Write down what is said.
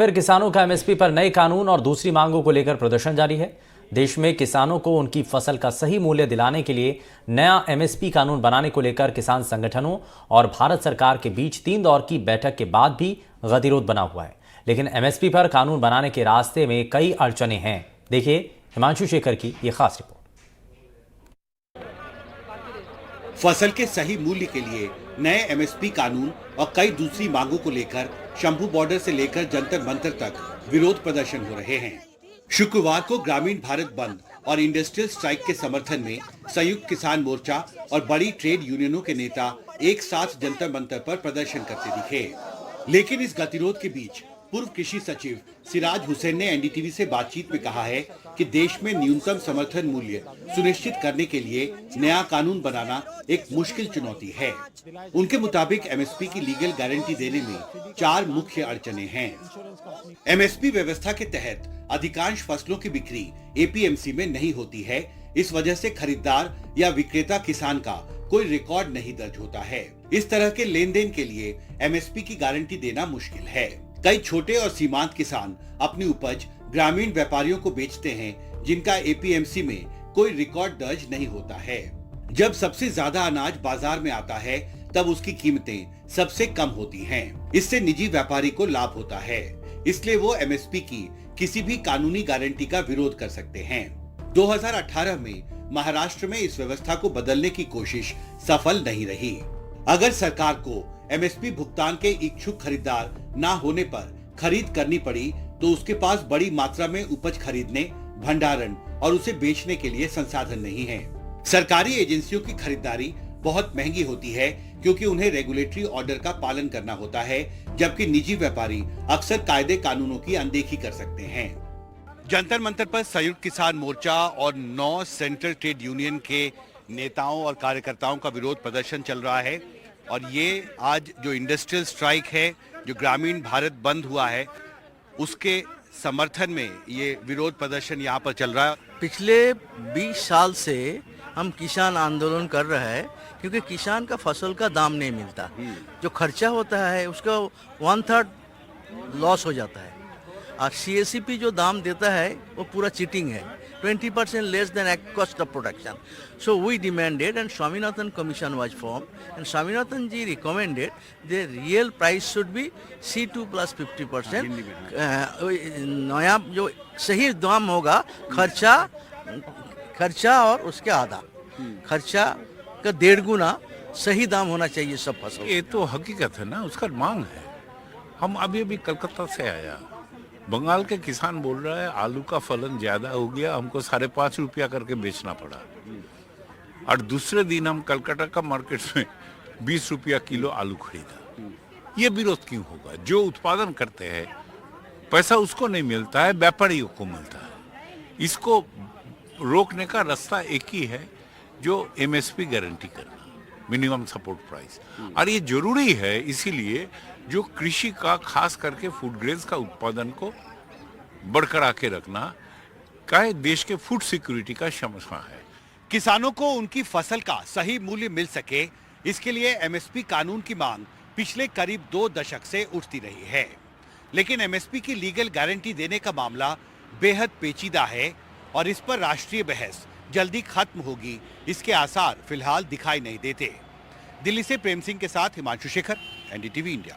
फिर किसानों का एमएसपी पर नए कानून और दूसरी मांगों को लेकर प्रदर्शन जारी है। देश में किसानों को उनकी फसल का सही मूल्य दिलाने के लिए नया एमएसपी कानून बनाने को लेकर किसान संगठनों और भारत सरकार के बीच 3 दौर की बैठक के बाद भी गतिरोध बना हुआ है। लेकिन एमएसपी पर कानून बनाने के रास्ते में कई अड़चनें हैं। देखिए हिमांशु शेखर की यह खास रिपोर्ट। फसल के सही मूल्य के लिए नए एमएसपी कानून और कई दूसरी मांगों को लेकर शंभू बॉर्डर से लेकर जंतर मंतर तक विरोध प्रदर्शन हो रहे हैं। शुक्रवार को ग्रामीण भारत बंद और इंडस्ट्रियल स्ट्राइक के समर्थन में संयुक्त किसान मोर्चा और बड़ी ट्रेड यूनियनों के नेता एक साथ जंतर मंतर पर प्रदर्शन करते दिखे। लेकिन इस गतिरोध के बीच पूर्व कृषि सचिव सिराज हुसैन ने एनडीटीवी से बातचीत में कहा है कि देश में न्यूनतम समर्थन मूल्य सुनिश्चित करने के लिए नया कानून बनाना एक मुश्किल चुनौती है। उनके मुताबिक एमएसपी की लीगल गारंटी देने में 4 मुख्य अड़चनें हैं। एमएसपी व्यवस्था के तहत अधिकांश फसलों की बिक्री एपीएमसी में नहीं होती है। इस वजह से खरीदार या विक्रेता किसान का कोई रिकॉर्ड नहीं दर्ज होता है। इस तरह के लेन देन के लिए एमएसपी की गारंटी देना मुश्किल है। कई छोटे और सीमांत किसान अपनी उपज ग्रामीण व्यापारियों को बेचते हैं, जिनका एपीएमसी में कोई रिकॉर्ड दर्ज नहीं होता है। जब सबसे ज्यादा अनाज बाजार में आता है तब उसकी कीमतें सबसे कम होती हैं। इससे निजी व्यापारी को लाभ होता है, इसलिए वो एमएसपी की किसी भी कानूनी गारंटी का विरोध कर सकते हैं। 2018 में महाराष्ट्र में इस व्यवस्था को बदलने की कोशिश सफल नहीं रही। अगर सरकार को एमएसपी भुगतान के इच्छुक खरीदार ना होने पर खरीद करनी पड़ी तो उसके पास बड़ी मात्रा में उपज खरीदने, भंडारण और उसे बेचने के लिए संसाधन नहीं है। सरकारी एजेंसियों की खरीदारी बहुत महंगी होती है क्योंकि उन्हें रेगुलेटरी ऑर्डर का पालन करना होता है, जबकि निजी व्यापारी अक्सर कायदे कानूनों की अनदेखी कर सकते हैं। जंतर मंतर पर संयुक्त किसान मोर्चा और 9 सेंट्रल ट्रेड यूनियन के नेताओं और कार्यकर्ताओं का विरोध प्रदर्शन चल रहा है और ये आज जो इंडस्ट्रियल स्ट्राइक है, जो ग्रामीण भारत बंद हुआ है, उसके समर्थन में ये विरोध प्रदर्शन यहाँ पर चल रहा है। पिछले 20 साल से हम किसान आंदोलन कर रहे हैं क्योंकि किसान का फसल का दाम नहीं मिलता। जो खर्चा होता है उसका 1/3 लॉस हो जाता है और सीएससीपी जो दाम देता है वो पूरा चीटिंग है, 20% less than cost of production. So we demanded and Swaminathan Commission was formed and Swaminathan ji recommended the real price should be C2 plus 50%. नया जो सही दाम होगा खर्चा और उसके आधा खर्चा का 1.5 गुना सही दाम होना चाहिए सब फसल। ये तो हकीकत है ना, उसका मांग है। हम अभी कलकत्ता से आया, बंगाल के किसान बोल रहा है आलू का फलन ज्यादा हो गया, हमको 5.5 रुपया करके बेचना पड़ा। और दूसरे दिन हम कलकत्ता का मार्केट में 20 रुपया किलो आलू खरीदा। ये विरोध क्यों होगा? जो उत्पादन करते हैं पैसा उसको नहीं मिलता है, व्यापारियों को मिलता है। इसको रोकने का रास्ता एक ही है, जो एमएसपी गारंटी करना, मिनिमम सपोर्ट प्राइस। और ये जरूरी है इसीलिए जो कृषि का खास करके फूड ग्रेन्स का उत्पादन को बरकरार के रखना का देश के फूड सिक्योरिटी का समस्या है। किसानों को उनकी फसल का सही मूल्य मिल सके, इसके लिए एमएसपी कानून की मांग पिछले करीब 2 दशक से उठती रही है। लेकिन एमएसपी की लीगल गारंटी देने का मामला बेहद पेचीदा है और इस पर राष्ट्रीय बहस जल्दी खत्म होगी, इसके आसार फिलहाल दिखाई नहीं देते। दिल्ली से प्रेम सिंह के साथ हिमांशु शेखर, एनडीटीवी इंडिया।